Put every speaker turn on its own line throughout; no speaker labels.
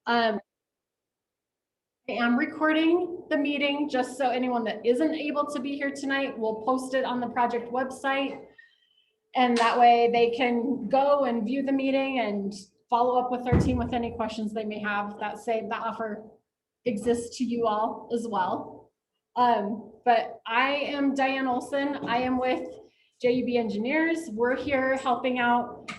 I am recording the meeting just so anyone that isn't able to be here tonight will post it on the project website. And that way they can go and view the meeting and follow up with our team with any questions they may have. That offer exists to you all as well. But I am Diane Olson. I am with JUB Engineers. We're here helping out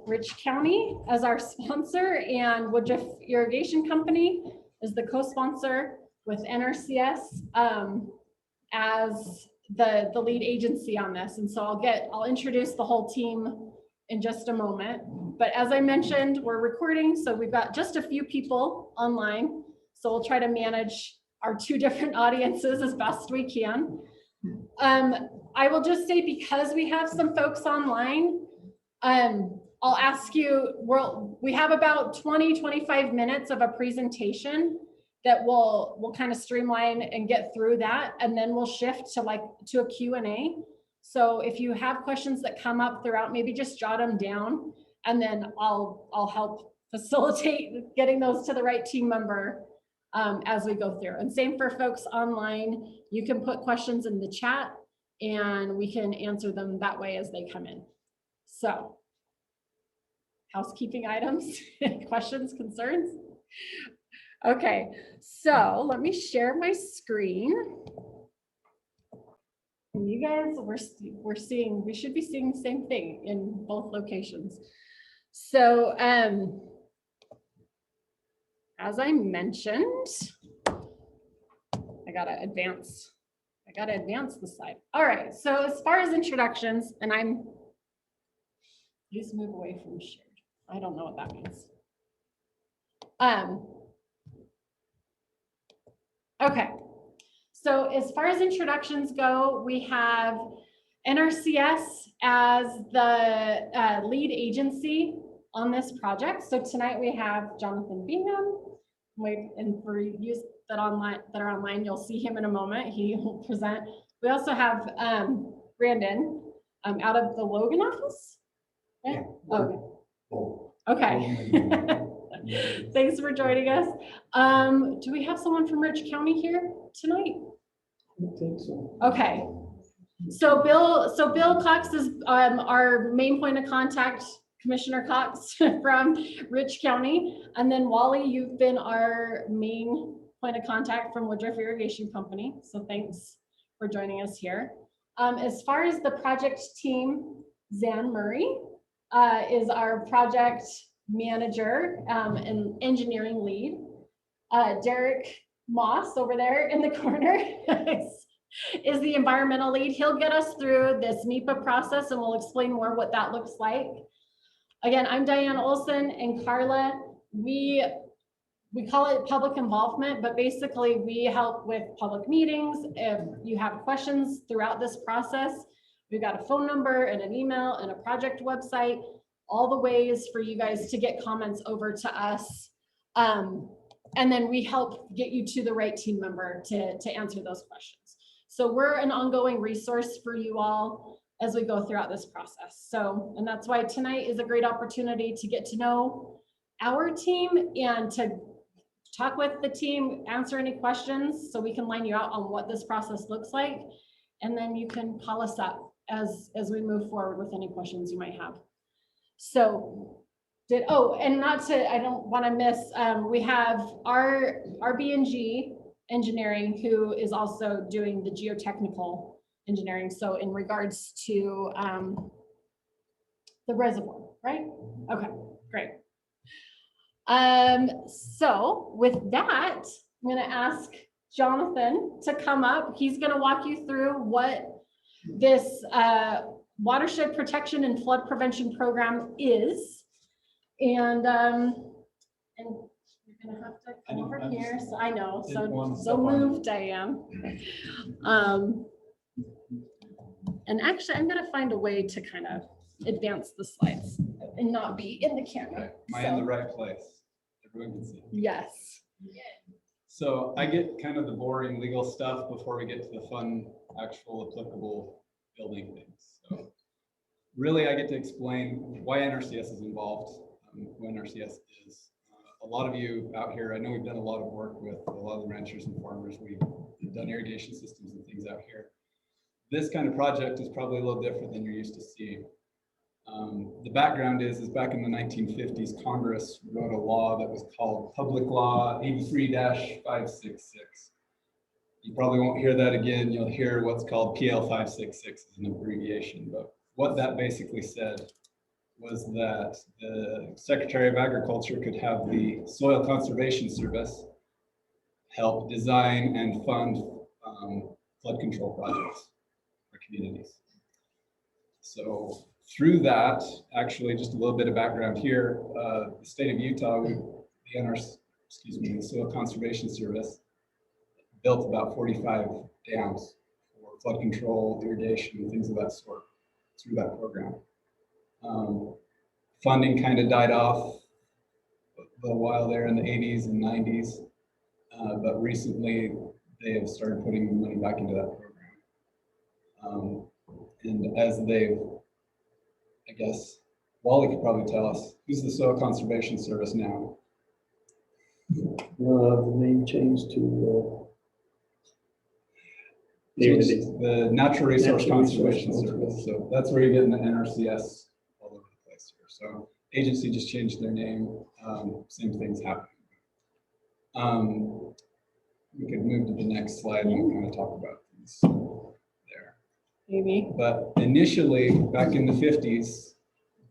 Rich County as our sponsor, and Woodruff Irrigation Company is the co-sponsor with NRCS as the lead agency on this. And so I'll introduce the whole team in just a moment. But as I mentioned, we're recording, so we've got just a few people online. So we'll try to manage our two different audiences as best we can. I will just say, because we have some folks online, I'll ask you, we have about 20-25 minutes of a presentation that we'll kind of streamline and get through that, and then we'll shift to a Q&A. So if you have questions that come up throughout, maybe just jot them down, and then I'll help facilitate getting those to the right team member as we go through. And same for folks online. You can put questions in the chat and we can answer them that way as they come in. So, housekeeping items, questions, concerns? Okay, so let me share my screen. And you guys, we should be seeing the same thing in both locations. So, as I mentioned, I gotta advance the slide. All right, so as far as introductions, and please move away from shared. I don't know what that means. Okay, so as far as introductions go, we have NRCS as the lead agency on this project. So tonight we have Jonathan Bingham. And for you that are online, you'll see him in a moment. He will present. We also have Brandon out of the Logan office. Yeah. Okay. Thanks for joining us. Do we have someone from Rich County here tonight?
I think so.
Okay. So Bill Cox is our main point of contact, Commissioner Cox from Rich County. And then Wally, you've been our main point of contact from Woodruff Irrigation Company. So thanks for joining us here. As far as the project team, Zan Murray is our project manager and engineering lead. Derek Moss over there in the corner is the environmental lead. He'll get us through this NEPA process and we'll explain more what that looks like. Again, I'm Diane Olson, and Carla, we call it public involvement, but basically we help with public meetings. If you have questions throughout this process, we've got a phone number and an email and a project website, all the ways for you guys to get comments over to us. And then we help get you to the right team member to answer those questions. So we're an ongoing resource for you all as we go throughout this process. So, and that's why tonight is a great opportunity to get to know our team and to talk with the team, answer any questions so we can line you out on what this process looks like. And then you can call us up as we move forward with any questions you might have. So, I don't want to miss, we have our B&G engineering who is also doing the geotechnical engineering. So in regards to the reservoir, right? Okay, great. So with that, I'm going to ask Jonathan to come up. He's going to walk you through what this watershed protection and flood prevention program is. And you're going to have to come over here. So I know, so moved I am. And actually, I'm going to find a way to kind of advance the slides and not be in the camera.
Am I in the right place? Everyone can see.
Yes.
So I get kind of the boring legal stuff before we get to the fun, actual applicable building things. So really, I get to explain why NRCS is involved, who NRCS is, a lot of you out here, I know we've done a lot of work with a lot of the ranchers and farmers. We've done irrigation systems and things out here. This kind of project is probably a little different than you're used to seeing. The background is back in the 1950s, Congress wrote a law that was called Public Law 83-566. You probably won't hear that again. You'll hear what's called PL 566 as an abbreviation. But what that basically said was that the Secretary of Agriculture could have the Soil Conservation Service help design and fund flood control projects for communities. So through that, actually, just a little bit of background here, the state of Utah, the NRCS, the Soil Conservation Service, built about 45 dams for flood control, irrigation, and things of that sort through that program. Funding kind of died off a while there in the 80s and 90s, but recently they have started putting money back into that program. And as they've, I guess, Wally could probably tell us, who's the Soil Conservation Service now?
The name changed to
The Natural Resource Conservation Service. So that's where you're getting the NRCS all over the place here. So agency just changed their name. Same things happening. We could move to the next slide and kind of talk about things there.
Maybe.
But initially, back in the 50s,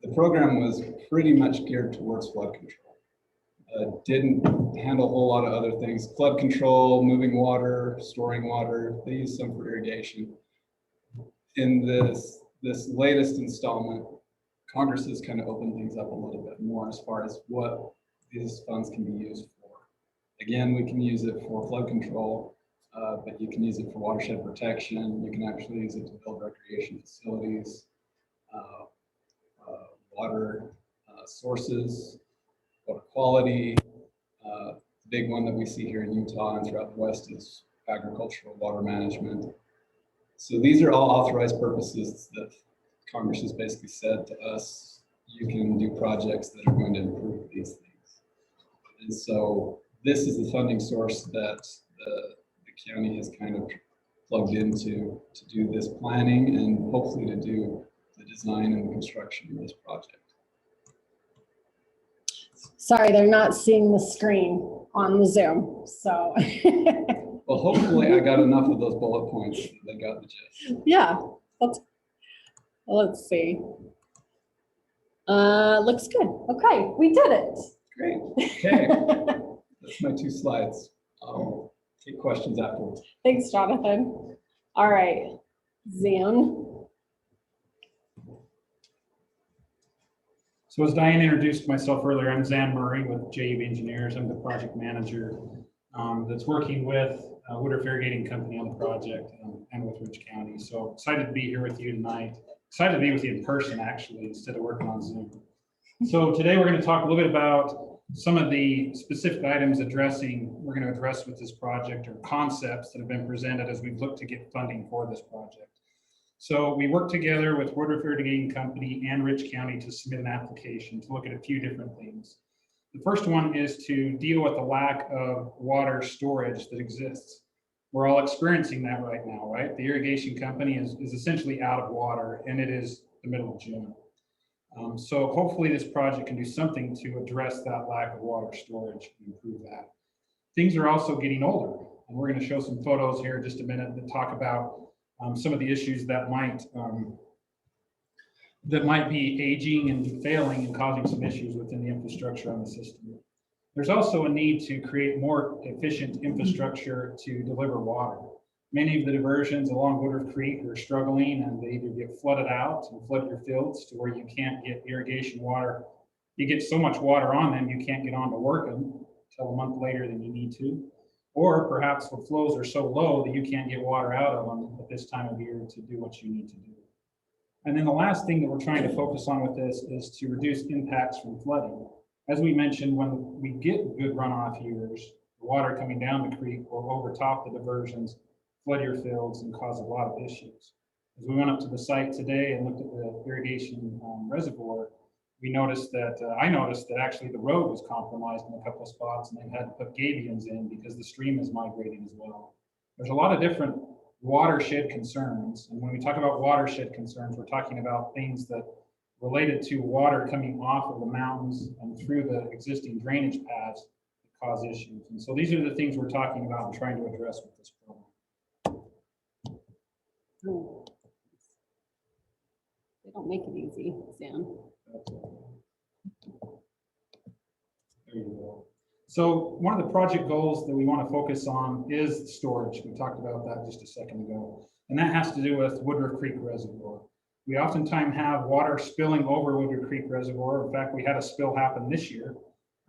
the program was pretty much geared towards flood control. Didn't handle a whole lot of other things. Flood control, moving water, storing water. They used some for irrigation. In this latest installment, Congress has kind of opened things up a little bit more as far as what these funds can be used for. Again, we can use it for flood control, but you can use it for watershed protection. You can actually use it to build recreation facilities, water sources, water quality. The big one that we see here in Utah and throughout the West is agricultural water management. So these are all authorized purposes that Congress has basically said to us, you can do projects that are going to improve these things. And so this is the funding source that the county has kind of plugged into to do this planning and hopefully to do the design and the construction of this project.
Sorry, they're not seeing the screen on the Zoom, so.
Well, hopefully I got enough of those bullet points that they got the gist.
Yeah, let's see. Looks good. Okay, we did it.
Great. Okay. That's my 2 slides. I'll take questions afterwards.
Thanks, Jonathan. All right, Zan.
So as Diane introduced myself earlier, I'm Zan Murray with JUB Engineers. I'm the project manager that's working with Woodruff Irrigating Company on the project and with Rich County. So excited to be here with you tonight. Excited to be with you in person, actually, instead of working on Zoom. So today we're going to talk a little bit about some of the specific items we're going to address with this project, or concepts that have been presented as we've looked to get funding for this project. So we worked together with Woodruff Irrigating Company and Rich County to submit an application to look at a few different things. The first one is to deal with the lack of water storage that exists. We're all experiencing that right now, right? The irrigation company is essentially out of water, and it is the middle of June. So hopefully this project can do something to address that lack of water storage and improve that. Things are also getting older, and we're going to show some photos here in just a minute that talk about some of the issues that might be aging and failing and causing some issues within the infrastructure on the system. There's also a need to create more efficient infrastructure to deliver water. Many of the diversions along Woodruff Creek are struggling, and they either get flooded out and flood your fields to where you can't get irrigation water. You get so much water on them, you can't get on to work them until a month later than you need to. Or perhaps the flows are so low that you can't get water out of them at this time of year to do what you need to do. And then the last thing that we're trying to focus on with this is to reduce impacts from flooding. As we mentioned, when we get good runoff years, the water coming down the creek will overtop the diversions, flood your fields, and cause a lot of issues. As we went up to the site today and looked at the irrigation reservoir, we noticed that, I noticed that actually the road was compromised in a couple of spots, and they've had to put gabions in because the stream is migrating as well. There's a lot of different watershed concerns. And when we talk about watershed concerns, we're talking about things that related to water coming off of the mountains and through the existing drainage paths that cause issues. And so these are the things we're talking about and trying to address with this program.
Oh. They don't make it easy, Sam.
There you go. So one of the project goals that we want to focus on is storage. We talked about that just a second ago. And that has to do with Woodruff Creek Reservoir. We oftentimes have water spilling over Woodruff Creek Reservoir. In fact, we had a spill happen this year.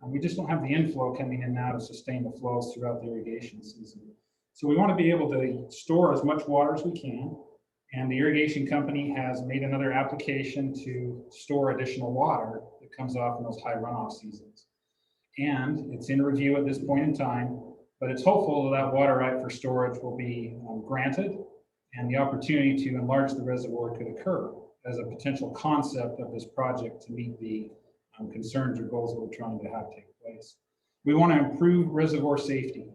We just don't have the inflow coming in now to sustain the flows throughout the irrigation season. So we want to be able to store as much water as we can. And the irrigation company has made another application to store additional water that comes off in those high runoff seasons. And it's in review at this point in time, but it's hopeful that water right for storage will be granted, and the opportunity to enlarge the reservoir could occur as a potential concept of this project to meet the concerns or goals that we're trying to have take place. We want to improve reservoir safety.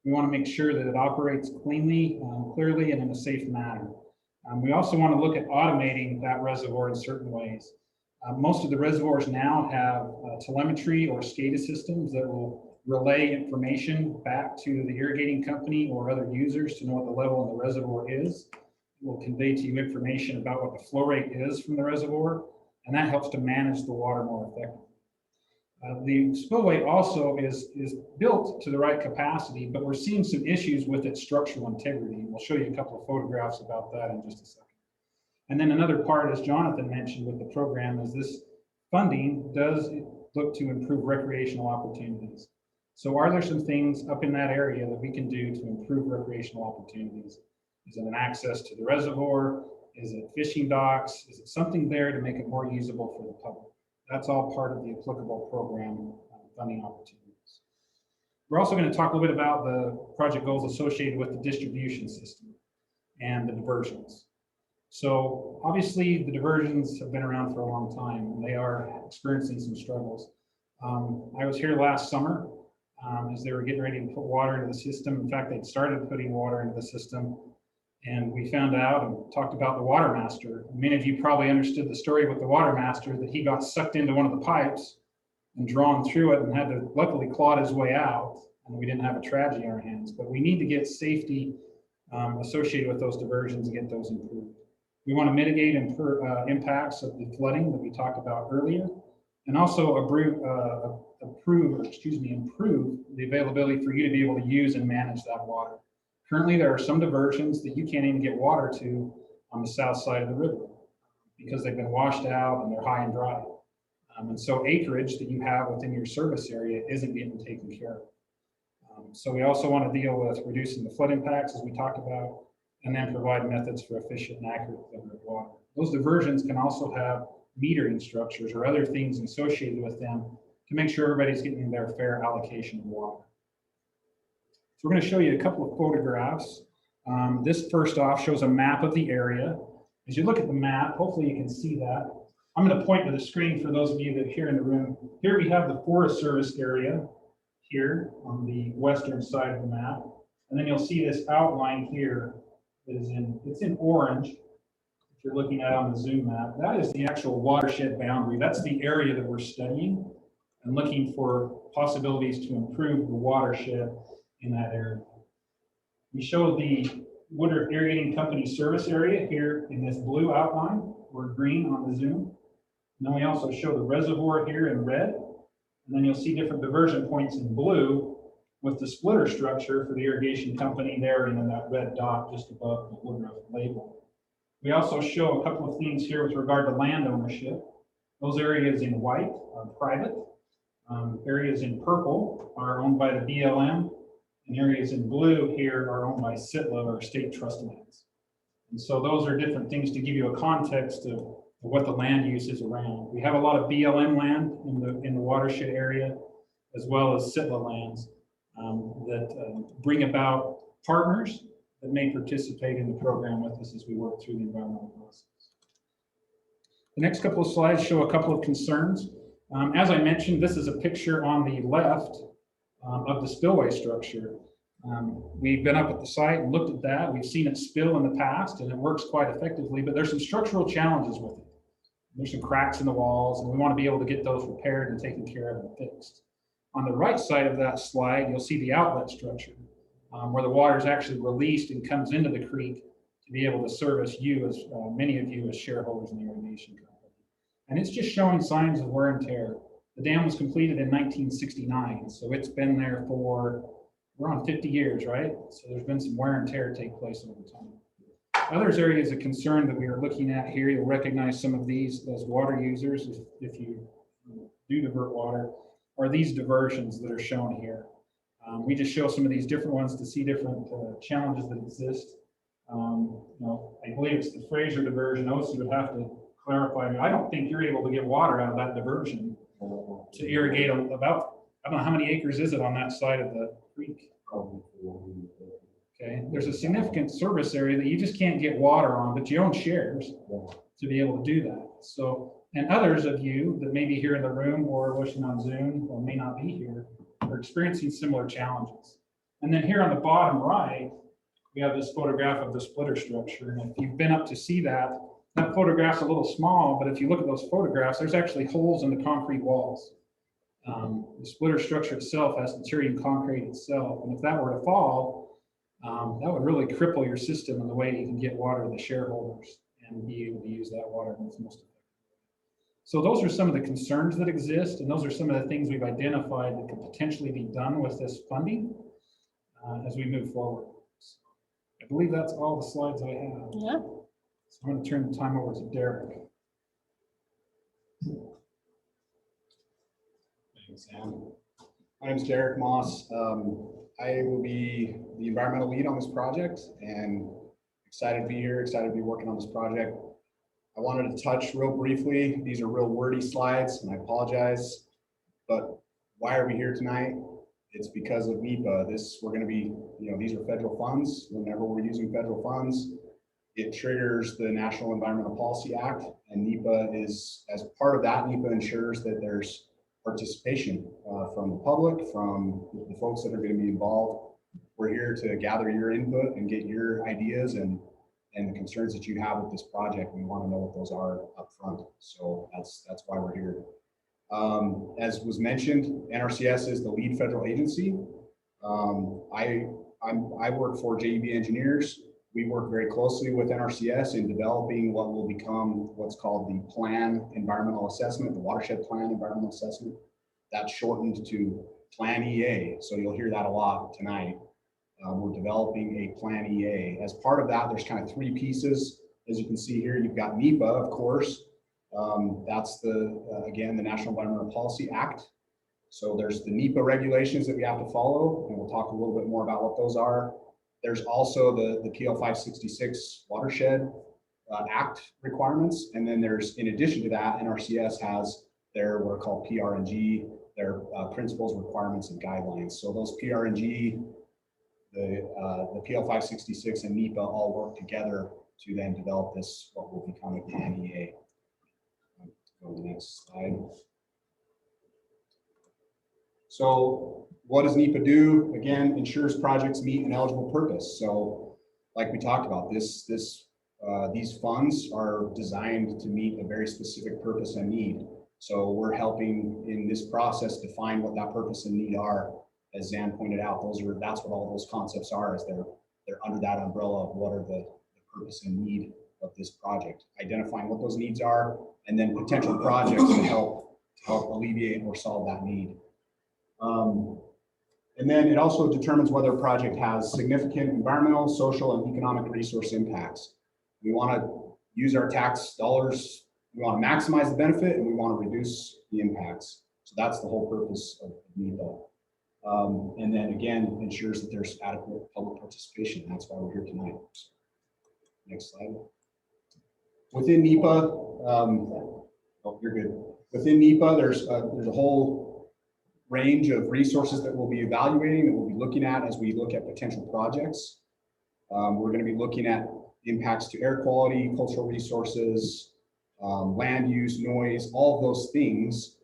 We want to make sure that it operates cleanly, clearly, and in a safe manner. We also want to look at automating that reservoir in certain ways. Most of the reservoirs now have telemetry or SCADA systems that will relay information back to the irrigating company or other users to know what the level in the reservoir is. It will convey to you information about what the flow rate is from the reservoir, and that helps to manage the water more effectively. The spillway also is built to the right capacity, but we're seeing some issues with its structural integrity. We'll show you a couple of photographs about that in just a second. And then another part, as Jonathan mentioned with the program, is this funding does look to improve recreational opportunities. So are there some things up in that area that we can do to improve recreational opportunities? Is it an access to the reservoir? Is it fishing docks? Is it something there to make it more usable for the public? That's all part of the applicable program funding opportunities. We're also going to talk a little bit about the project goals associated with the distribution system and the diversions. So obviously the diversions have been around for a long time, and they are experiencing some struggles. I was here last summer as they were getting ready to put water into the system. In fact, they'd started putting water into the system, and we found out and talked about the water master. Many of you probably understood the story with the water master, that he got sucked into one of the pipes and drawn through it and had to luckily claw his way out, and we didn't have a tragedy on our hands. But we need to get safety associated with those diversions and get those improved. We want to mitigate impacts of the flooding that we talked about earlier, and also improve the availability for you to be able to use and manage that water. Currently, there are some diversions that you can't even get water to on the south side of the river because they've been washed out and they're high and dry. And so acreage that you have within your service area isn't getting taken care of. So we also want to deal with reducing the flood impacts, as we talked about, and then provide methods for efficient and accurate delivery of water. Those diversions can also have metering structures or other things associated with them to make sure everybody's getting their fair allocation of water. So we're going to show you a couple of photographs. This first off shows a map of the area. As you look at the map, hopefully you can see that. I'm going to point to the screen for those of you that are here in the room. Here we have the Forest Service area here on the western side of the map. And then you'll see this outline here that is it's in orange. If you're looking at it on the Zoom map, that is the actual watershed boundary. That's the area that we're studying and looking for possibilities to improve the watershed in that area. We show the Woodruff Irrigating Company service area here in this blue outline, or green on the Zoom. And then we also show the reservoir here in red. And then you'll see different diversion points in blue with the splitter structure for the irrigation company there and then that red dot just above the Woodruff label. We also show a couple of things here with regard to land ownership. Those areas in white are private. Areas in purple are owned by the BLM. And areas in blue here are owned by SITLA, or state trust lands. And so those are different things to give you a context of what the land use is around. We have a lot of BLM land in the watershed area, as well as SITLA lands that bring about partners that may participate in the program with us as we work through the environmental process. The next couple of slides show a couple of concerns. As I mentioned, this is a picture on the left of the spillway structure. We've been up at the site and looked at that. We've seen it spill in the past and it works quite effectively, but there's some structural challenges with it. There's some cracks in the walls and we want to be able to get those repaired and taken care of and fixed. On the right side of that slide, you'll see the outlet structure where the water is actually released and comes into the creek to be able to service you as many of you as shareholders in the irrigation company. And it's just showing signs of wear and tear. The dam was completed in 1969, so it's been there for around 50 years, right? So there's been some wear and tear take place over time. Other areas of concern that we are looking at here, you'll recognize some of these as water users if you do divert water, are these diversions that are shown here. We just show some of these different ones to see different challenges that exist. I believe it's the Fraser diversion. OC would have to clarify. I don't think you're able to get water out of that diversion to irrigate about, I don't know how many acres is it on that side of the creek. Okay, there's a significant service area that you just can't get water on, but you own shares to be able to do that. So, and others of you that may be here in the room or watching on Zoom or may not be here are experiencing similar challenges. And then here on the bottom right, we have this photograph of the splitter structure. And if you've been up to see that, that photograph's a little small, but if you look at those photographs, there's actually holes in the concrete walls. The splitter structure itself has deteriorating concrete itself. And if that were to fall, that would really cripple your system in the way you can get water to the shareholders and be able to use that water in its most effective way. So those are some of the concerns that exist, and those are some of the things we've identified that could potentially be done with this funding as we move forward. So I believe that's all the slides I have.
Yeah.
So I'm going to turn the time over to Derek.
Thanks, Sam. My name is Derek Moss. I will be the environmental lead on this project and excited to be here, excited to be working on this project. I wanted to touch real briefly. These are real wordy slides and I apologize, but why are we here tonight? It's because of NEPA. We're going to be, these are federal funds. Whenever we're using federal funds, it triggers the National Environmental Policy Act, and NEPA is, as part of that, NEPA ensures that there's participation from the public, from the folks that are going to be involved. We're here to gather your input and get your ideas and the concerns that you have with this project. We want to know what those are up front. So that's why we're here. As was mentioned, NRCS is the lead federal agency. I work for JEB Engineers. We work very closely with NRCS in developing what will become what's called the Plan Environmental Assessment, the Watershed Plan Environmental Assessment. That's shortened to Plan EA. So you'll hear that a lot tonight. We're developing a Plan EA. As part of that, there's kind of three pieces. As you can see here, you've got NEPA, of course. That's again, the National Environmental Policy Act. So there's the NEPA regulations that we have to follow, and we'll talk a little bit more about what those are. There's also the PL 566 Watershed Act requirements. And then there's, in addition to that, NRCS has their what are called PR&G, their principles, requirements, and guidelines. So those PR&G, the PL 566 and NEPA all work together to then develop this, what will become a Plan EA. Go to the next slide. So what does NEPA do? Again, ensures projects meet an eligible purpose. So like we talked about, these funds are designed to meet a very specific purpose and need. So we're helping in this process define what that purpose and need are. As Zan pointed out, that's what all those concepts are, is they're under that umbrella of what are the purpose and need of this project, identifying what those needs are, and then potential projects to help alleviate or solve that need. And then it also determines whether a project has significant environmental, social, and economic resource impacts. We want to use our tax dollars, we want to maximize the benefit, and we want to reduce the impacts. So that's the whole purpose of NEPA. And then again, ensures that there's adequate public participation. That's why we're here tonight. Next slide. Within NEPA, oh, you're good. Within NEPA, there's a whole range of resources that we'll be evaluating, that we'll be looking at as we look at potential projects. We're going to be looking at impacts to air quality, cultural resources, land use, noise, all of those things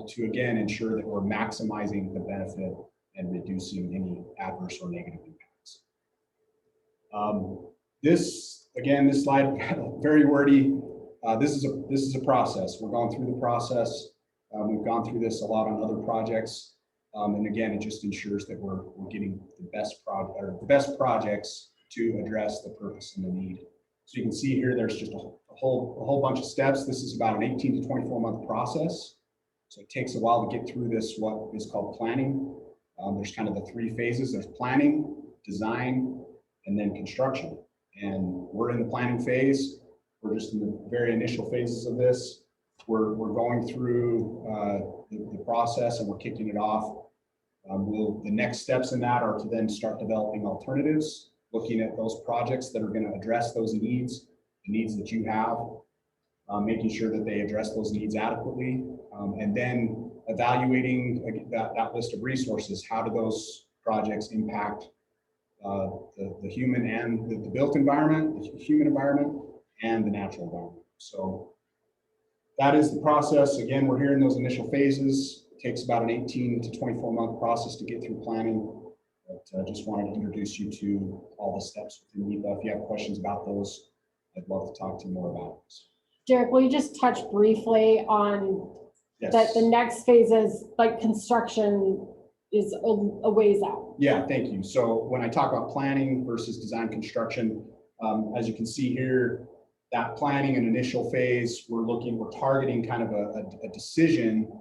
to again ensure that we're maximizing the benefit and reducing any adverse or negative impacts. This slide, very wordy. This is a process. We're going through the process. We've gone through this a lot on other projects. And again, it just ensures that we're getting the best projects to address the purpose and the need. So you can see here, there's just a whole bunch of steps. This is about an 18 to 24 month process. So it takes a while to get through this, what is called planning. There's kind of the three phases. There's planning, design, and then construction. And we're in the planning phase. We're just in the very initial phases of this. We're going through the process and we're kicking it off. The next steps in that are to then start developing alternatives, looking at those projects that are going to address those needs, the needs that you have, making sure that they address those needs adequately, and then evaluating that list of resources. How do those projects impact the human and the built environment, the human environment, and the natural environment? So that is the process. Again, we're here in those initial phases. It takes about an 18 to 24 month process to get through planning. But I just wanted to introduce you to all the steps within NEPA. If you have questions about those, I'd love to talk to you more about this.
Derek, will you just touch briefly on
Yes.
that the next phase is like construction is a ways out?
Yeah, thank you. So when I talk about planning versus design construction, as you can see here, that planning and initial phase, we're targeting kind of a decision,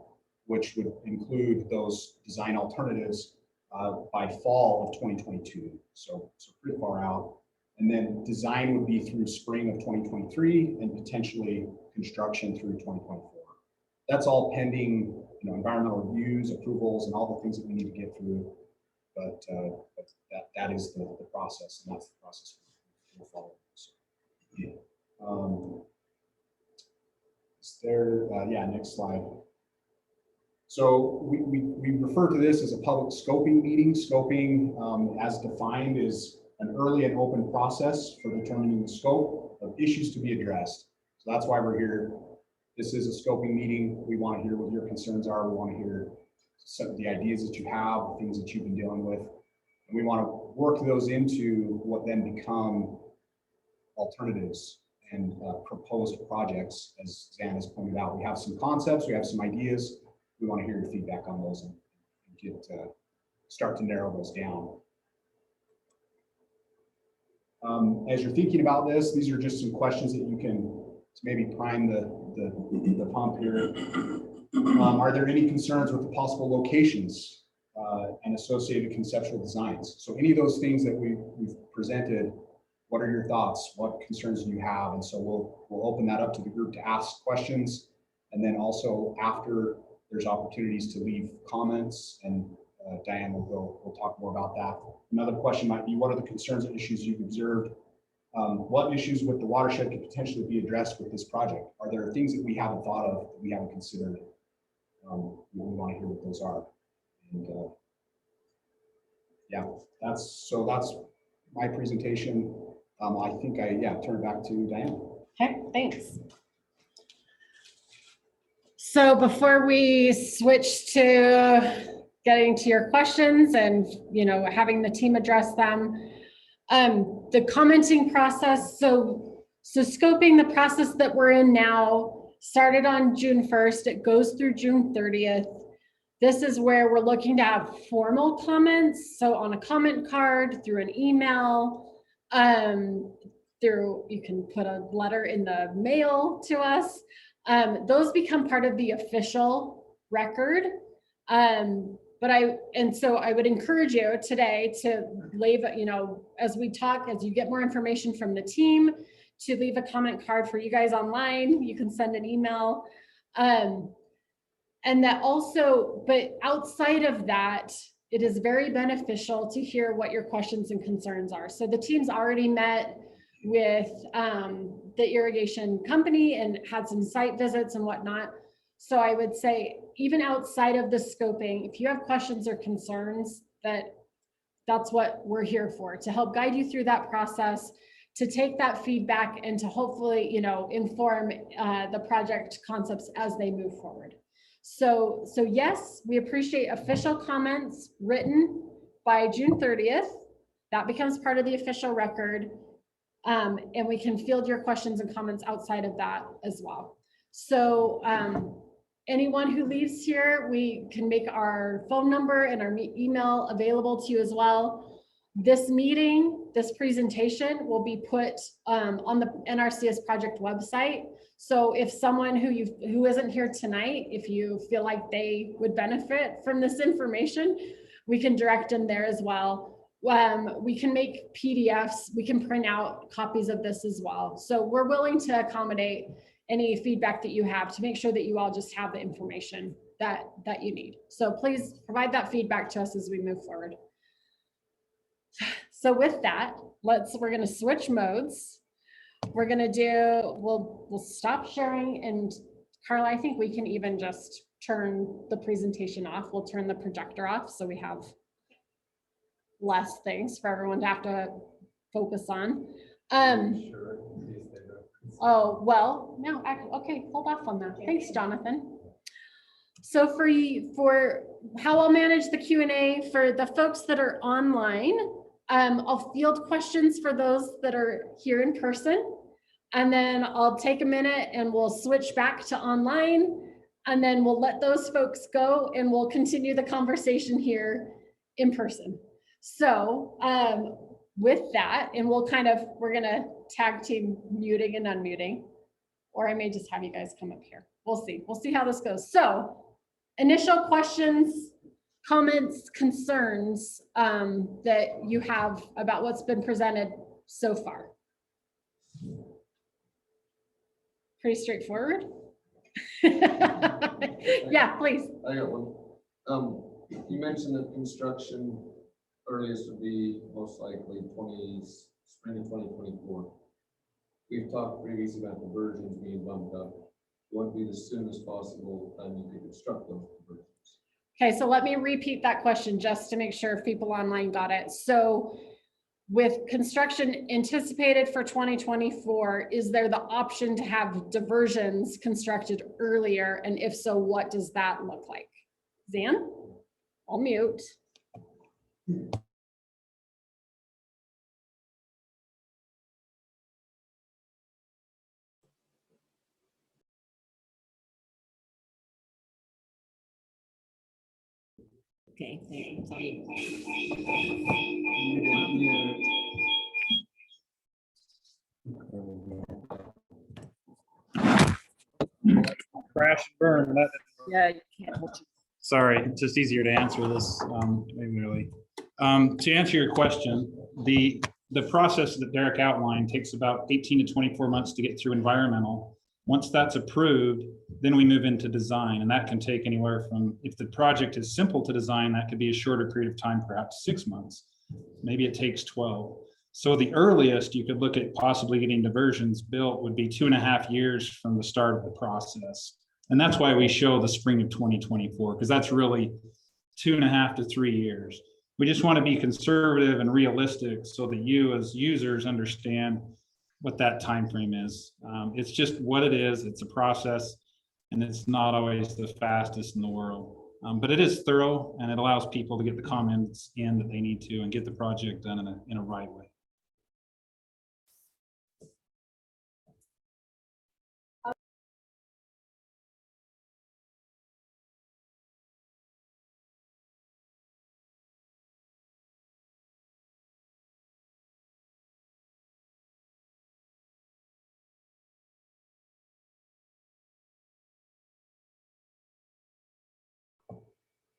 which would include those design alternatives by fall of 2022. So pretty far out. And then design would be through spring of 2023 and potentially construction through 2024. That's all pending, environmental reviews, approvals, and all the things that we need to get through. But that is the process, and that's the process we'll follow. So, yeah. Is there? Yeah. Next slide. So we refer to this as a public scoping meeting. Scoping, as defined, is an early and open process for determining the scope of issues to be addressed. So that's why we're here. This is a scoping meeting. We want to hear what your concerns are. We want to hear some of the ideas that you have, the things that you've been dealing with. And we want to work those into what then become alternatives and proposed projects. As Zan has pointed out, we have some concepts, we have some ideas. We want to hear your feedback on those and start to narrow those down. As you're thinking about this, these are just some questions that you can maybe prime the pump here. Are there any concerns with the possible locations and associated conceptual designs? So any of those things that we've presented, what are your thoughts? What concerns do you have? And so we'll open that up to the group to ask questions. And then also after, there's opportunities to leave comments, and Diane will talk more about that. Another question might be, what are the concerns and issues you've observed? What issues with the watershed could potentially be addressed with this project? Are there things that we haven't thought of, that we haven't considered? We want to hear what those are. And yeah, that's my presentation. I think turn it back to Diane.
Okay, thanks. So before we switch to getting to your questions and having the team address them, the commenting process. So scoping, the process that we're in now started on June 1st. It goes through June 30th. This is where we're looking to have formal comments. So on a comment card, through an email, you can put a letter in the mail to us. Those become part of the official record. So I would encourage you today to leave, as we talk, as you get more information from the team, to leave a comment card for you guys online. You can send an email. And that also, but outside of that, it is very beneficial to hear what your questions and concerns are. So the team's already met with the irrigation company and had some site visits and whatnot. So I would say, even outside of the scoping, if you have questions or concerns, that's what we're here for, to help guide you through that process, to take that feedback and to hopefully, you know, inform the project concepts as they move forward. So yes, we appreciate official comments written by June 30th. That becomes part of the official record. And we can field your questions and comments outside of that as well. So anyone who leaves here, we can make our phone number and our email available to you as well. This meeting, this presentation will be put on the NRCS project website. So if someone who isn't here tonight, if you feel like they would benefit from this information, we can direct them there as well. We can make PDFs, we can print out copies of this as well. So we're willing to accommodate any feedback that you have to make sure that you all just have the information that you need. So please provide that feedback to us as we move forward. So with that, we're gonna switch modes. We're gonna we'll stop sharing, and Carla, I think we can even just turn the presentation off. We'll turn the projector off so we have less things for everyone to have to focus on. Oh, well, no, okay, hold off on that. Thanks, Jonathan. So for how I'll manage the Q&A for the folks that are online, I'll field questions for those that are here in person, and then I'll take a minute and we'll switch back to online, and then we'll let those folks go and we'll continue the conversation here in person. So with that, and we're gonna tag team muting and unmuting, or I may just have you guys come up here. We'll see how this goes. So initial questions, comments, concerns that you have about what's been presented so far. Pretty straightforward. Yeah, please.
I got one. You mentioned that construction earliest would be most likely spring of 2024. We've talked previously about diversions being bumped up. What would be the soonest possible time you could construct those diversions?
Okay, so let me repeat that question just to make sure if people online got it. So with construction anticipated for 2024, is there the option to have diversions constructed earlier? And if so, what does that look like? Zan, I'll mute.
Okay.
Crash and burn.
Yeah, you can't.
Sorry, it's just easier to answer this, maybe really. To answer your question, the process that Derek outlined takes about 18 to 24 months to get through environmental. Once that's approved, then we move into design, and that can take anywhere from, if the project is simple to design, that could be a shorter period of time, perhaps 6 months. Maybe it takes 12. So the earliest you could look at possibly getting diversions built would be 2.5 years from the start of the process. And that's why we show the spring of 2024, because that's really 2.5 to 3 years. We just want to be conservative and realistic so that you as users understand what that time frame is. It's just what it is. It's a process, and it's not always the fastest in the world. But it is thorough, and it allows people to get the comments in that they need to and get the project done in a right way.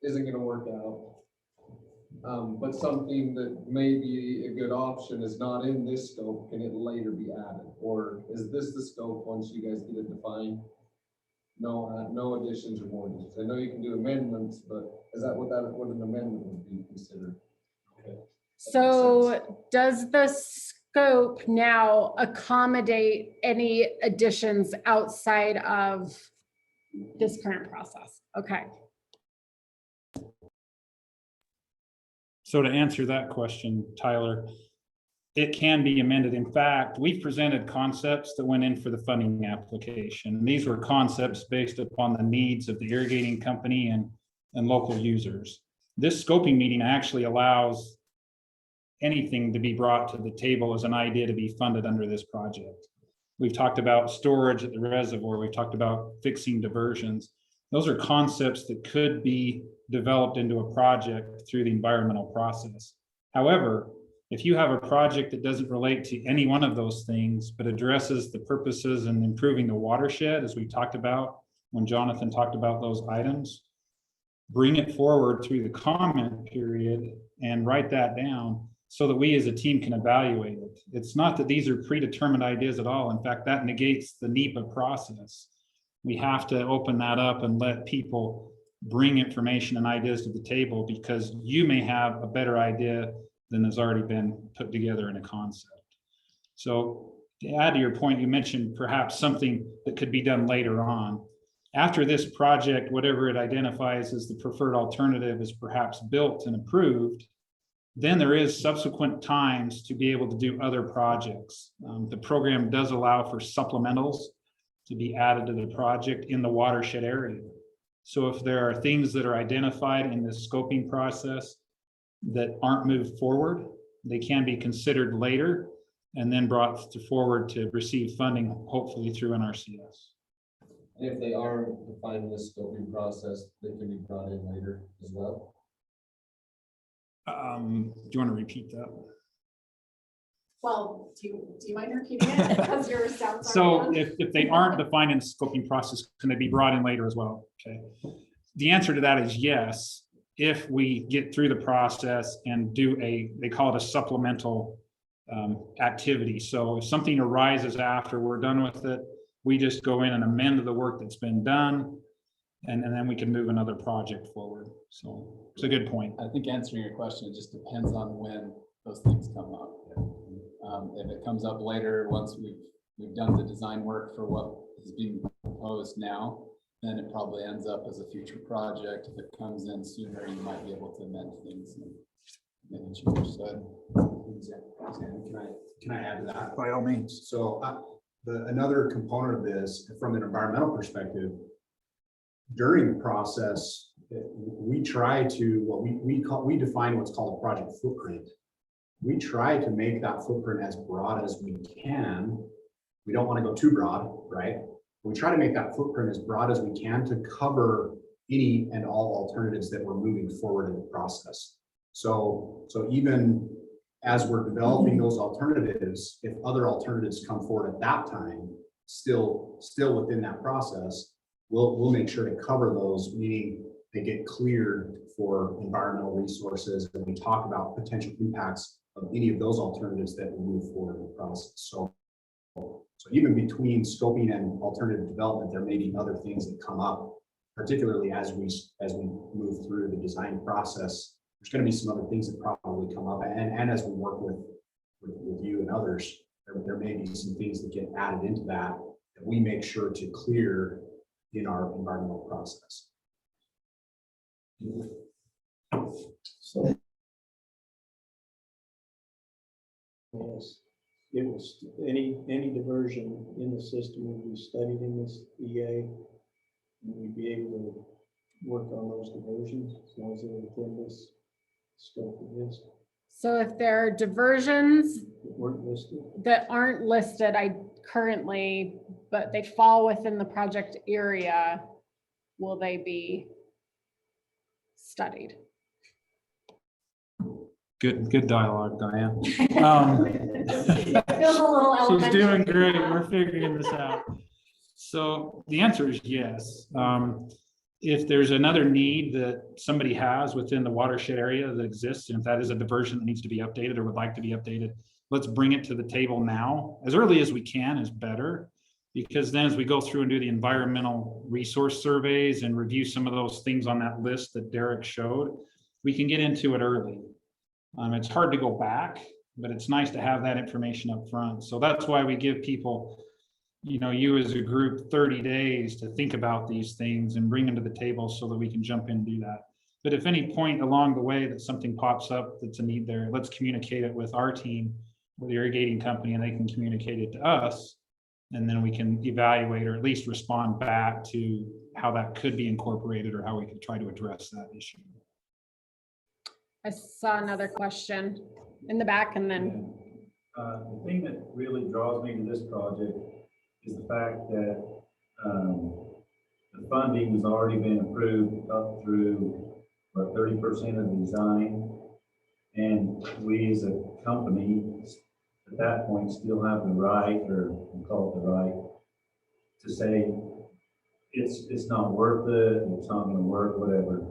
Isn't going to work out. But something that may be a good option is not in this scope. Can it later be added? Or is this the scope once you guys get it defined? No additions or more additions. I know you can do amendments, but is that what an amendment would be considered? Okay.
So does the scope now accommodate any additions outside of this current process? Okay.
So to answer that question, Tyler, it can be amended. In fact, we've presented concepts that went in for the funding application. These were concepts based upon the needs of the irrigating company and local users. This scoping meeting actually allows anything to be brought to the table as an idea to be funded under this project. We've talked about storage at the reservoir. We've talked about fixing diversions. Those are concepts that could be developed into a project through the environmental process. However, if you have a project that doesn't relate to any one of those things, but addresses the purposes and improving the watershed, as we talked about when Jonathan talked about those items, bring it forward through the comment period and write that down so that we as a team can evaluate it. It's not that these are predetermined ideas at all. In fact, that negates the NEPA process. We have to open that up and let people bring information and ideas to the table, because you may have a better idea than has already been put together in a concept. So to add to your point, you mentioned perhaps something that could be done later on. After this project, whatever it identifies as the preferred alternative is perhaps built and approved, then there is subsequent times to be able to do other projects. The program does allow for supplementals to be added to the project in the watershed area. So if there are things that are identified in this scoping process that aren't moved forward, they can be considered later and then brought forward to receive funding, hopefully through NRCS.
And if they are defined in the scoping process, they can be brought in later as well.
Do you want to repeat that?
Well, do you mind repeating it? Because your sounds are
So
down.
if they aren't defined in the scoping process, can they be brought in later as well? Okay. The answer to that is yes, if we get through the process and do they call it a supplemental activity. So if something arises after we're done with it, we just go in and amend the work that's been done, and then we can move another project forward. So it's a good point.
I think answering your question, it just depends on when those things come up. If it comes up later, once we've done the design work for what is being proposed now, then it probably ends up as a future project. If it comes in sooner, you might be able to amend things and maybe change that.
Can I add to that?
By all means.
So another component of this, from an environmental perspective, during the process, we try to, we define what's called a project footprint. We try to make that footprint as broad as we can. We don't want to go too broad, right? We try to make that footprint as broad as we can to cover any and all alternatives that we're moving forward in the process. So even as we're developing those alternatives, if other alternatives come forward at that time, still within that process, we'll make sure to cover those, meaning they get cleared for environmental resources, and we talk about potential impacts of any of those alternatives that will move forward in the process. So even between scoping and alternative development, there may be other things that come up, particularly as we move through the design process. There's going to be some other things that probably come up, and as we work with you and others, there may be some things that get added into that we make sure to clear in our environmental process.
So. Yes, it was any diversion in the system will be studied in this EA, and we'd be able to work on those diversions as long as they're within this scope of this.
So if there are diversions
That weren't listed.
that aren't listed, but they fall within the project area, will they be studied?
Good dialogue, Diane.
Feels a little
She's
elementary.
doing great. We're figuring this out. So the answer is yes. If there's another need that somebody has within the watershed area that exists, and if that is a diversion that needs to be updated or would like to be updated, let's bring it to the table now. As early as we can is better, because then as we go through and do the environmental resource surveys and review some of those things on that list that Derek showed, we can get into it early. It's hard to go back, but it's nice to have that information up front. So that's why we give people, you as a group, 30 days to think about these things and bring them to the table so that we can jump in and do that. But if any point along the way that something pops up that's a need there, let's communicate it with our team with the irrigating company, and they can communicate it to us. And then we can evaluate or at least respond back to how that could be incorporated or how we could try to address that issue.
I saw another question in the back and then,
The thing that really draws me to this project is the fact that the funding has already been approved up through 30% of the design. And we as a company at that point still have the right, or we call it the right, to say it's not worth it, it's not gonna work, whatever.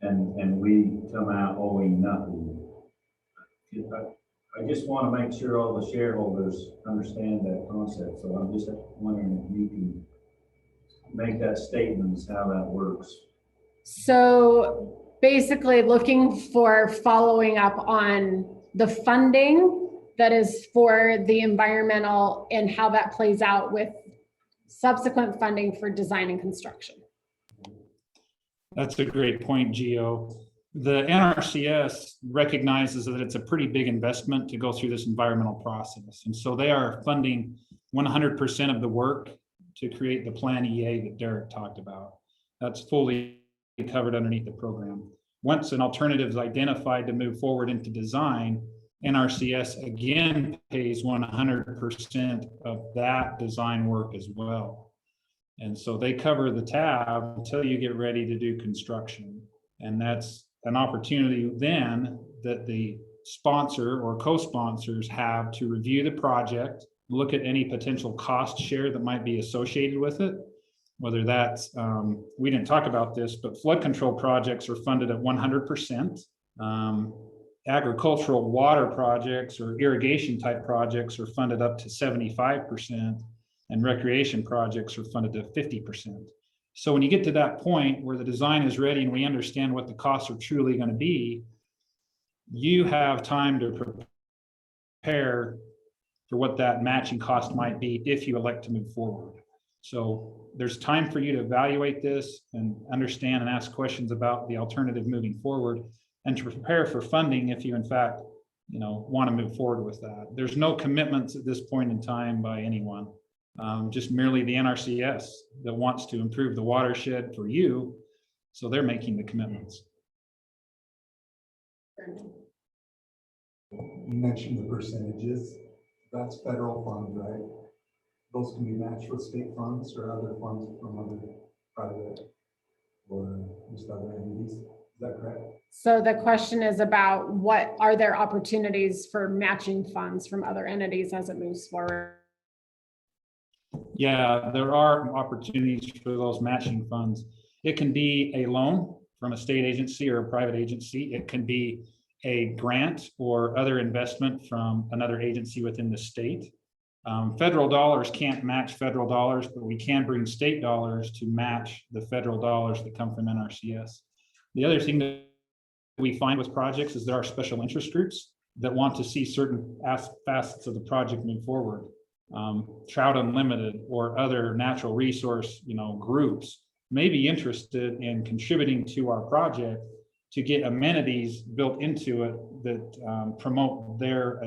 And we come out owing nothing. I just want to make sure all the shareholders understand that concept, so I'm just wondering if you can make that statement as how that works.
so basically looking for following up on the funding that is for the environmental and how that plays out with subsequent funding for design and construction.
That's a great point, Gio. The NRCS recognizes that it's a pretty big investment to go through this environmental process. And so they are funding 100% of the work to create the Plan EA that Derek talked about. That's fully covered underneath the program. Once an alternative is identified to move forward into design, NRCS again pays 100% of that design work as well. And so they cover the tab until you get ready to do construction. And that's an opportunity then that the sponsor or co-sponsors have to review the project, look at any potential cost share that might be associated with it. Whether that's, we didn't talk about this, but flood control projects are funded at 100%. Agricultural water projects or irrigation type projects are funded up to 75%, and recreation projects are funded to 50%. So when you get to that point where the design is ready and we understand what the costs are truly going to be, you have time to prepare for what that matching cost might be if you elect to move forward. So there's time for you to evaluate this and understand and ask questions about the alternative moving forward, and to prepare for funding if you in fact, want to move forward with that. There's no commitments at this point in time by anyone. Just merely the NRCS that wants to improve the watershed for you. So they're making the commitments.
You mentioned the percentages. That's federal funds, right? Those can be matched with state funds or other funds from other private or just other entities. Is that correct?
So the question is about what are there opportunities for matching funds from other entities as it moves forward?
Yeah, there are opportunities for those matching funds. It can be a loan from a state agency or a private agency. It can be a grant or other investment from another agency within the state. Federal dollars can't match federal dollars, but we can bring state dollars to match the federal dollars that come from NRCS. The other thing that we find with projects is there are special interest groups that want to see certain facets of the project move forward. Trout Unlimited or other natural resource, groups may be interested in contributing to our project to get amenities built into it that promote their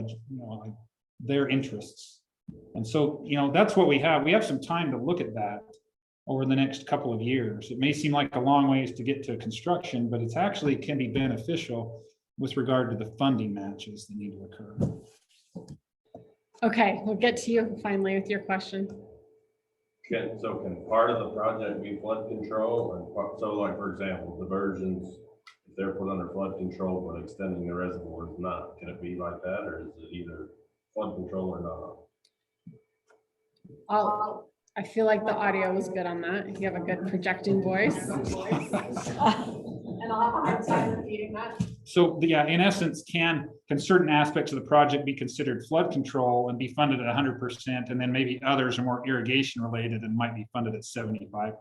interests. And so, that's what we have. We have some time to look at that over the next couple of years. It may seem like a long ways to get to construction, but it's actually can be beneficial with regard to the funding matches that need to occur.
Okay, we'll get to you finally with your question.
So can part of the project be flood control? And so like, for example, diversions, if they're put under flood control, but extending the reservoir is not, can it be like that? Or is it either flood control or not?
I feel like the audio was good on that. You have a good projecting voice. And I'll have a hard time repeating that.
So yeah, in essence, can certain aspects of the project be considered flood control and be funded at 100%, and then maybe others are more irrigation related and might be funded at 75%?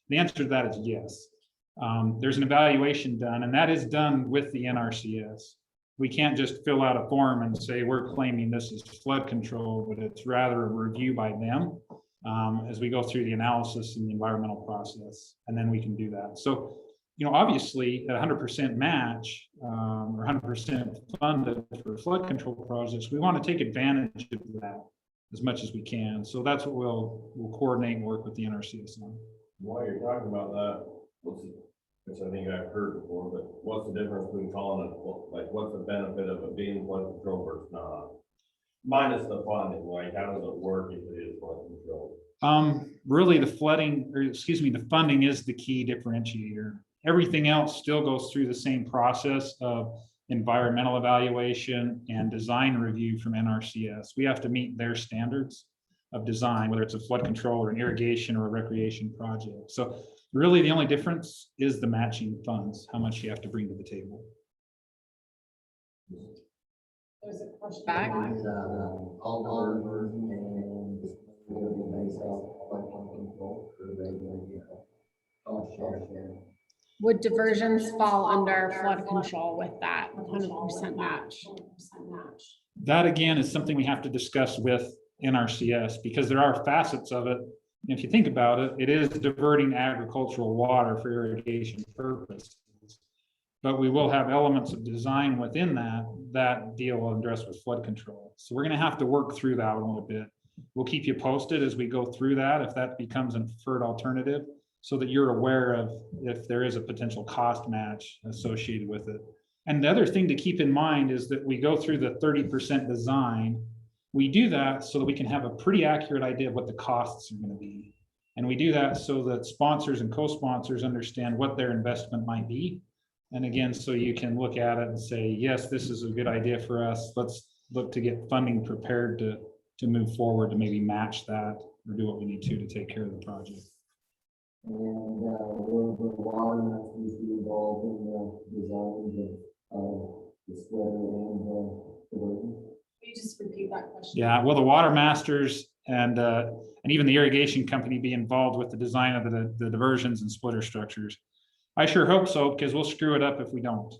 The answer to that is yes. There's an evaluation done, and that is done with the NRCS. We can't just fill out a form and say we're claiming this is flood control, but it's rather a review by them as we go through the analysis and the environmental process, and then we can do that. So obviously at 100% match or 100% funded for flood control projects, we want to take advantage of that as much as we can. So that's what we'll coordinate and work with the NRCS on.
While you're talking about that, which I think I've heard before, but what's the difference between calling it, like, what's the benefit of it being flood control versus not? Minus the funding, like, how does it work if it is flood control?
Really the funding is the key differentiator. Everything else still goes through the same process of environmental evaluation and design review from NRCS. We have to meet their standards of design, whether it's a flood control or an irrigation or a recreation project. So really the only difference is the matching funds, how much you have to bring to the table.
There's a question
Back.
back.
All version and it's gonna be based off like control or
Would diversions fall under flood control with that 100% match?
That again is something we have to discuss with NRCS because there are facets of it. And if you think about it, it is diverting agricultural water for irrigation purposes. But we will have elements of design within that deal will address with flood control. So we're going to have to work through that a little bit. We'll keep you posted as we go through that, if that becomes a preferred alternative, so that you're aware of if there is a potential cost match associated with it. And the other thing to keep in mind is that we go through the 30% design. We do that so that we can have a pretty accurate idea of what the costs are going to be. And we do that so that sponsors and co-sponsors understand what their investment might be. And again, so you can look at it and say, yes, this is a good idea for us. Let's look to get funding prepared to move forward to maybe match that or do what we need to take care of the project.
And will the water masters be involved in the design of the sweater and the diversion?
Can you just repeat that question?
Yeah, will the water masters and even the irrigation company be involved with the design of the diversions and splitter structures? I sure hope so, because we'll screw it up if we don't.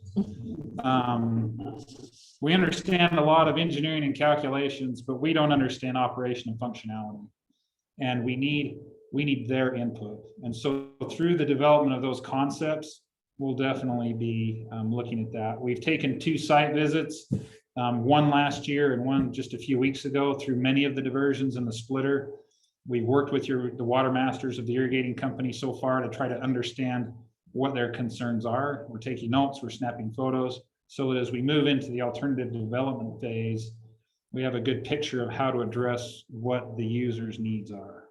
We understand a lot of engineering and calculations, but we don't understand operation and functionality. And we need their input. And so through the development of those concepts, we'll definitely be looking at that. We've taken 2 site visits, one last year and one just a few weeks ago, through many of the diversions and the splitter. We've worked with the water masters of the irrigating company so far to try to understand what their concerns are. We're taking notes, we're snapping photos, so that as we move into the alternative development phase, we have a good picture of how to address what the user's needs are.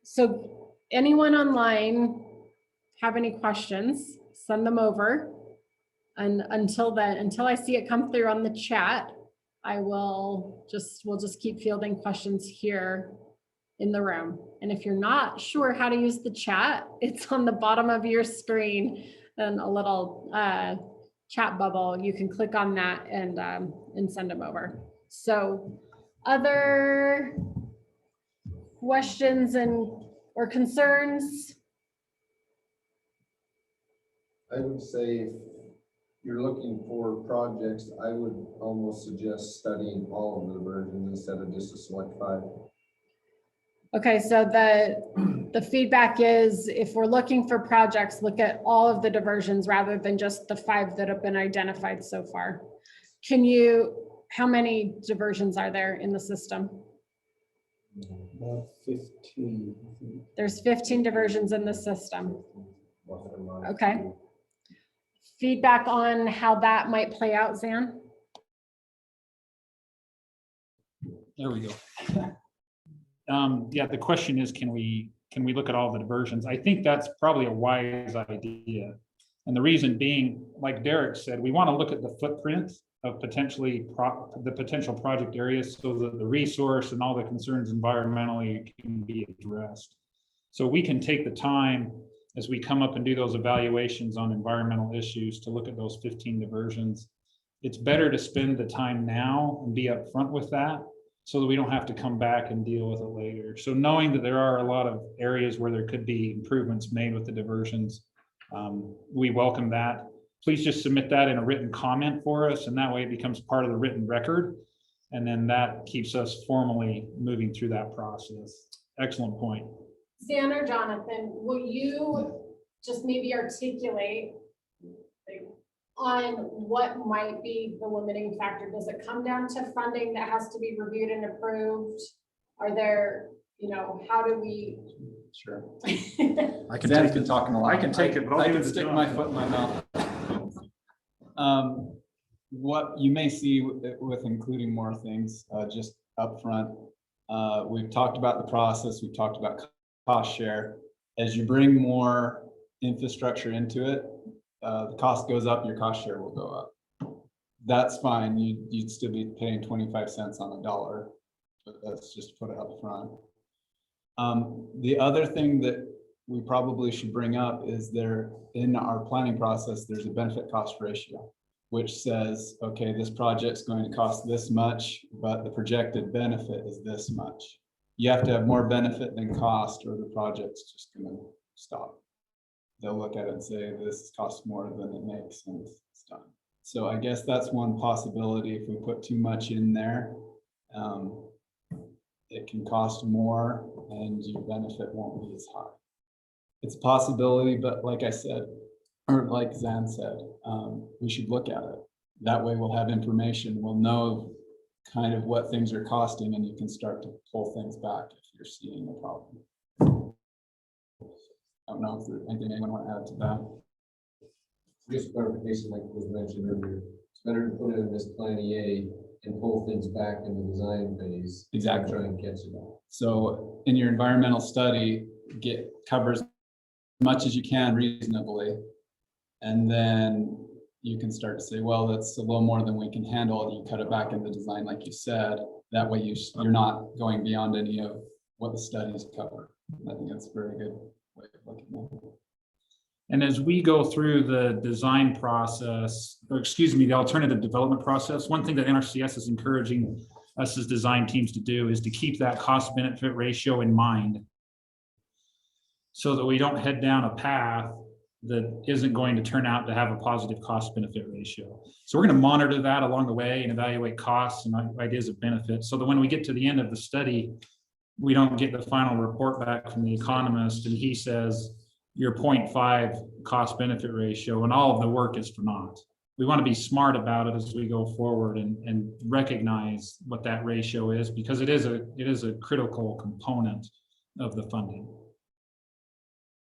So anyone online have any questions, send them over. And until I see it come through on the chat, we'll just keep fielding questions here in the room. And if you're not sure how to use the chat, it's on the bottom of your screen and a little chat bubble. You can click on that and send them over. So other questions or concerns?
I would say if you're looking for projects, I would almost suggest studying all of the diversions instead of just a select 5.
Okay, so the feedback is if we're looking for projects, look at all of the diversions rather than just the 5 that have been identified so far. How many diversions are there in the system?
About 15. I think.
There's 15 diversions in the system. Okay. Feedback on how that might play out, Zan?
There we go. Yeah, the question is, can we look at all the diversions? I think that's probably a wise idea. And the reason being, like Derek said, we want to look at the footprint of the potential project areas so that the resource and all the concerns environmentally can be addressed. So we can take the time as we come up and do those evaluations on environmental issues to look at those 15 diversions. It's better to spend the time now and be upfront with that so that we don't have to come back and deal with it later. So knowing that there are a lot of areas where there could be improvements made with the diversions, we welcome that. Please just submit that in a written comment for us, and that way it becomes part of the written record. And then that keeps us formally moving through that process. Excellent point.
Stan or Jonathan, will you just maybe articulate like, on what might be the limiting factor? Does it come down to funding that has to be reviewed and approved? Are there, you know, how do we?
Sure.
I can
Dan's
take
been
it.
talking a lot.
I can take it, but I'll
I
give
can
it to
stick my
Jonathan.
foot in my mouth. What you may see with including more things, just upfront. We've talked about the process. We've talked about cost share. As you bring more infrastructure into it, the cost goes up, your cost share will go up. That's fine. You'd still be paying 25 cents on a dollar, but that's just to put it up front. The other thing that we probably should bring up is there in our planning process, there's a benefit cost ratio, which says, okay, this project's going to cost this much, but the projected benefit is this much. You have to have more benefit than cost or the project's just gonna stop. They'll look at it and say, this costs more than it makes, and it's done. So I guess that's one possibility. If we put too much in there, it can cost more and your benefit won't be as high. It's a possibility, but like I said, or like Zan said, we should look at it. That way we'll have information. We'll know kind of what things are costing and you can start to pull things back if you're seeing a problem. I don't know if there's anything anyone want to add to that.
Just clarification, like was mentioned earlier, it's better to put it in this plan EA and pull things back in the design phase.
Exactly.
Try and catch it up.
So in your environmental study, covers as much as you can reasonably. And then you can start to say, well, that's a little more than we can handle. You cut it back in the design, like you said. That way you're not going beyond any of what the studies cover. I think that's a very good way of looking at it.
And as we go through the design process, or excuse me, the alternative development process, one thing that NRCS is encouraging us as design teams to do is to keep that cost benefit ratio in mind so that we don't head down a path that isn't going to turn out to have a positive cost benefit ratio. So we're going to monitor that along the way and evaluate costs and ideas of benefits so that when we get to the end of the study, we don't get the final report back from the economist and he says, your 0.5 cost benefit ratio and all of the work is for naught. We want to be smart about it as we go forward and recognize what that ratio is because it is a critical component of the funding.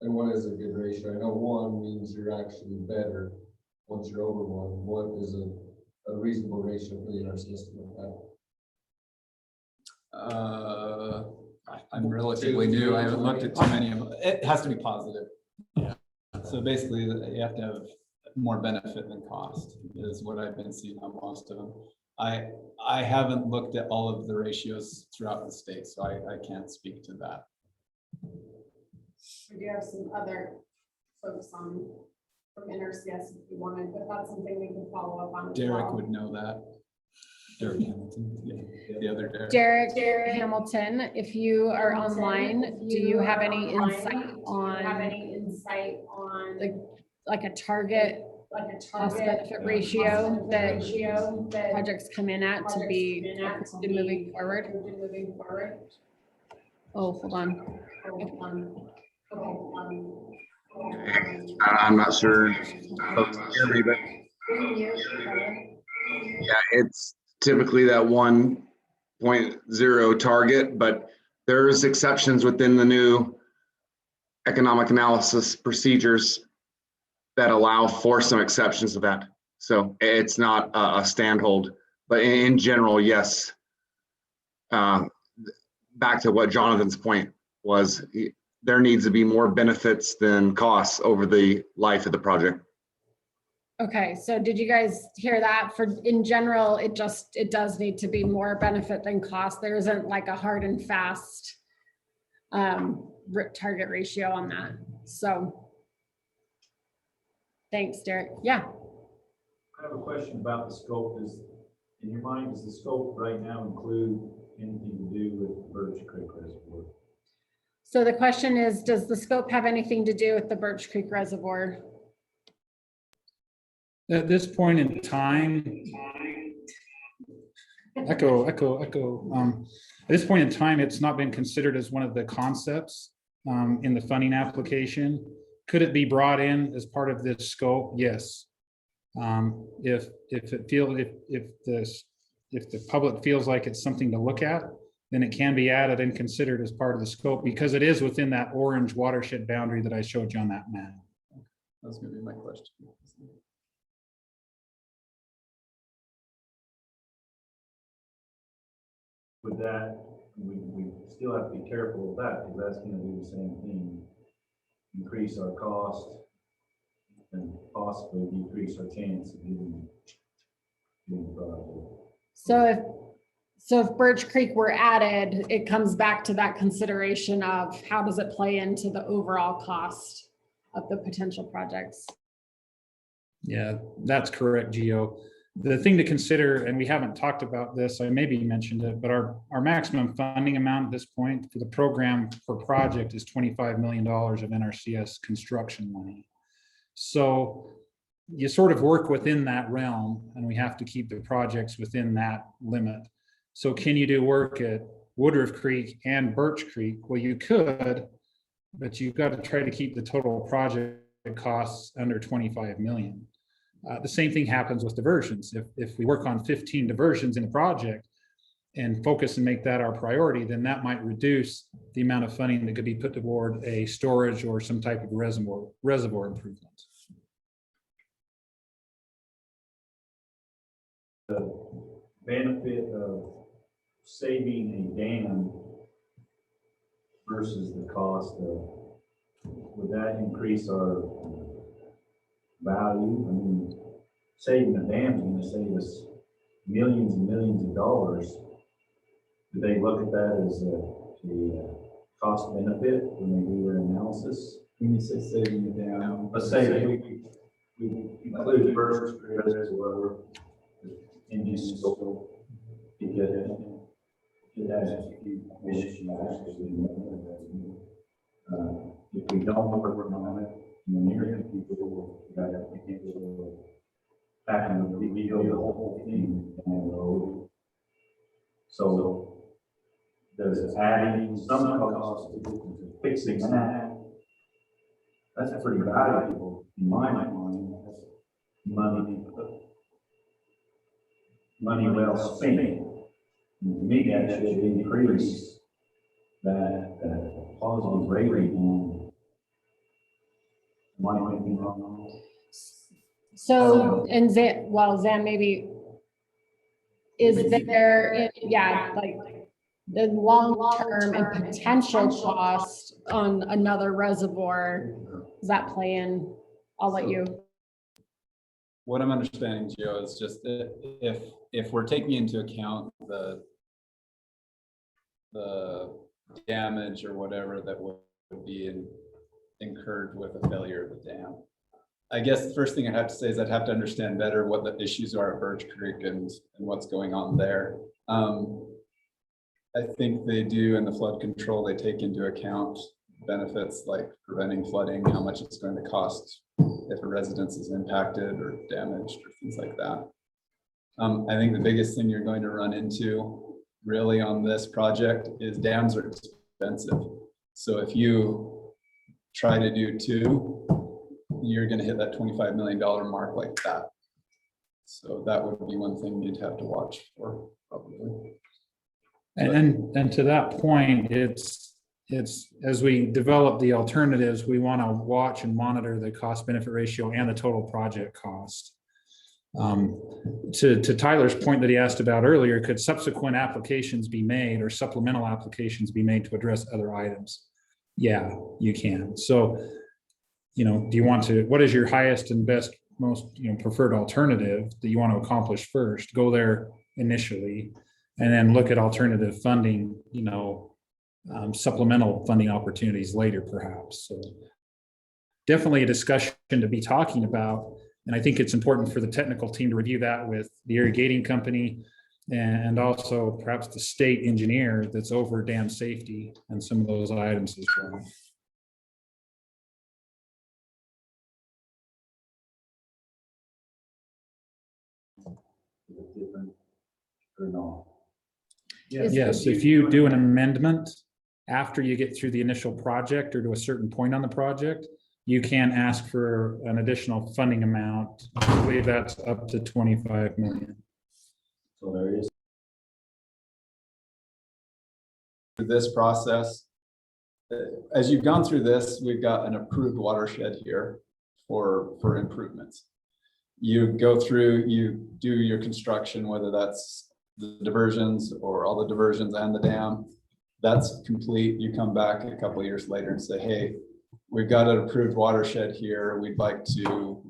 And what is a good ratio? I know 1 means you're actually better once you're over 1. What is a reasonable ratio for the NRCS to look at?
I'm relatively new. I haven't looked at too many of them. It has to be positive. Yeah. So basically you have to have more benefit than cost is what I've been seeing on most of them. I haven't looked at all of the ratios throughout the state, so I can't speak to that.
We do have some other folks on from NRCS if you wanted, but that's something we can follow up on.
Derek would know that. Derek Hamilton, yeah, the other
Derek Hamilton, if you are online, do you have any insight on like a target cost benefit ratio that projects come in at to be moving forward? Oh, hold on.
I'm not sure. Folks can hear me, but yeah, it's typically that 1.0 target, but there's exceptions within the new economic analysis procedures that allow for some exceptions to that. So it's not a standhold, but in general, yes. Back to what Jonathan's point was, there needs to be more benefits than costs over the life of the project.
Okay, so did you guys hear that? For in general, it does need to be more benefit than cost. There isn't like a hard and fast target ratio on that. So thanks, Derek. Yeah.
I have a question about the scope. In your mind, does the scope right now include anything to do with Birch Creek Reservoir?
So the question is, does the scope have anything to do with the Birch Creek Reservoir?
At this point in time, echo. At this point in time, it's not been considered as one of the concepts in the funding application. Could it be brought in as part of this scope? Yes. If the public feels like it's something to look at, then it can be added and considered as part of the scope because it is within that orange watershed boundary that I showed you on that map.
That's gonna be my question.
With that, we still have to be careful of that, because that's gonna do the same thing. Increase our cost and possibly decrease our chance of getting the project.
So if Birch Creek were added, it comes back to that consideration of how does it play into the overall cost of the potential projects?
Yeah, that's correct, Gio. The thing to consider, and we haven't talked about this, I maybe mentioned it, but our maximum funding amount at this point for the program per project is $25 million of NRCS construction money. So you sort of work within that realm, and we have to keep the projects within that limit. So can you do work at Woodruff Creek and Birch Creek? Well, you could, but you've got to try to keep the total project costs under 25 million. The same thing happens with diversions. If we work on 15 diversions in a project and focus and make that our priority, then that might reduce the amount of funding that could be put toward a storage or some type of reservoir improvement.
The benefit of saving a dam versus the cost of, would that increase our value? I mean, saving a dam is going to save us millions and millions of dollars. Do they look at that as a cost benefit when they do their analysis?
When you say saving it down.
Let's say we include Birch Creek Reservoir in this scope because it has a few issues. If we don't work on it, in the near future, we can't go back and rebuild the whole thing down the road. So there's adding some cost to fixing that. That's pretty valuable in my mind. That's money well spent. To me, that should increase that positive rating on. Am I thinking wrong?
So, and Zan, maybe, is there, yeah, like the long-term and potential cost on another reservoir, does that play in? I'll let you.
What I'm understanding, Gio, is just that if we're taking into account the damage or whatever that would be incurred with a failure of the dam. I guess the first thing I'd have to say is I'd have to understand better what the issues are at Birch Creek and what's going on there. I think they do in the flood control, they take into account benefits like preventing flooding, how much it's going to cost if a residence is impacted or damaged or things like that. I think the biggest thing you're going to run into really on this project is dams are expensive. So if you try to do two, you're going to hit that $25 million mark like that. So that would be one thing you'd have to watch for probably.
And to that point, it's as we develop the alternatives, we want to watch and monitor the cost benefit ratio and the total project cost. To Tyler's point that he asked about earlier, could subsequent applications be made or supplemental applications be made to address other items? Yeah, you can. So, do you want to, what is your highest and best, most, preferred alternative that you want to accomplish first? Go there initially, and then look at alternative funding, supplemental funding opportunities later, perhaps. So definitely a discussion to be talking about. And I think it's important for the technical team to review that with the irrigating company and also perhaps the state engineer that's over dam safety and some of those items as well.
Different or not?
Is-
Yes, if you do an amendment after you get through the initial project or to a certain point on the project, you can ask for an additional funding amount. I believe that's up to 25 million.
So there is.
Through this process, as you've gone through this, we've got an approved watershed here for improvements. You go through, you do your construction, whether that's the diversions or all the diversions and the dam. That's complete. You come back a couple of years later and say, hey, we've got an approved watershed here. We'd like to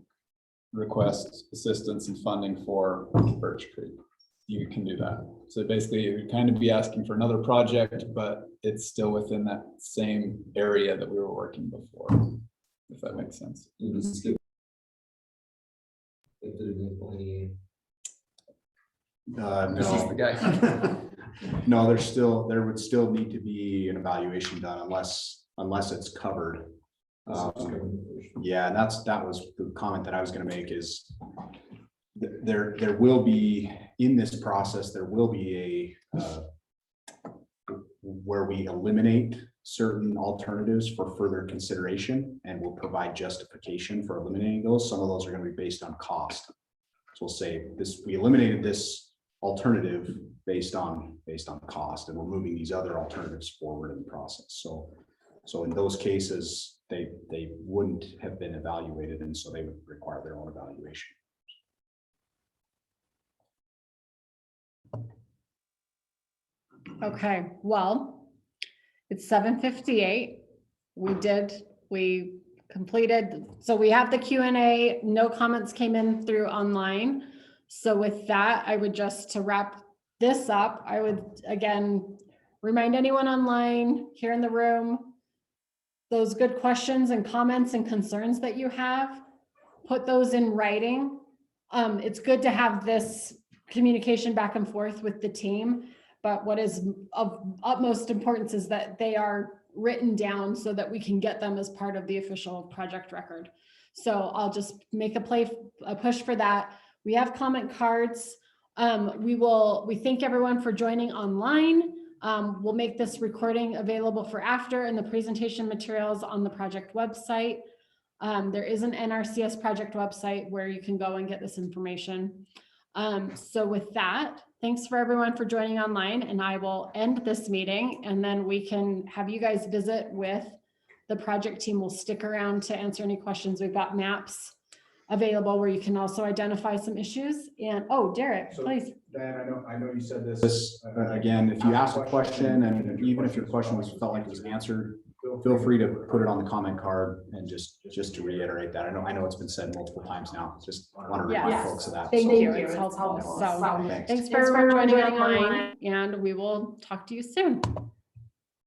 request assistance and funding for Birch Creek. You can do that. So basically you would kind of be asking for another project, but it's still within that same area that we were working before, if that makes sense. This is the guy.
No, there would still need to be an evaluation done unless it's covered. Yeah, and that was the comment that I was gonna make is there will be, in this process, there will be where we eliminate certain alternatives for further consideration and will provide justification for eliminating those. Some of those are gonna be based on cost. So we'll say this, we eliminated this alternative based on cost, and we're moving these other alternatives forward in the process. So in those cases, they wouldn't have been evaluated, and so they would require their own evaluation.
Okay, well, it's 7:58. We completed, so we have the Q&A. No comments came in through online. So with that, I would just, to wrap this up, I would again remind anyone online, here in the room, those good questions and comments and concerns that you have, put those in writing. It's good to have this communication back and forth with the team, but what is of utmost importance is that they are written down so that we can get them as part of the official project record. So I'll just make a push for that. We have comment cards. We thank everyone for joining online. We'll make this recording available for after and the presentation materials on the project website. There is an NRCS project website where you can go and get this information. So with that, thanks for everyone for joining online, and I will end this meeting, and then we can have you guys visit with the project team. Will stick around to answer any questions. We've got maps available where you can also identify some issues. And oh, Derek,
So,
please.
Dan, I know you said this, again, if you ask a question and even if your question felt like it was answered, feel free to put it on the comment card and just to reiterate that. I know it's been said multiple times now. Just want to remind folks of that.
Thank
So,
you. It's helpful. So
thanks.
thanks for everyone joining online, and we will talk to you soon.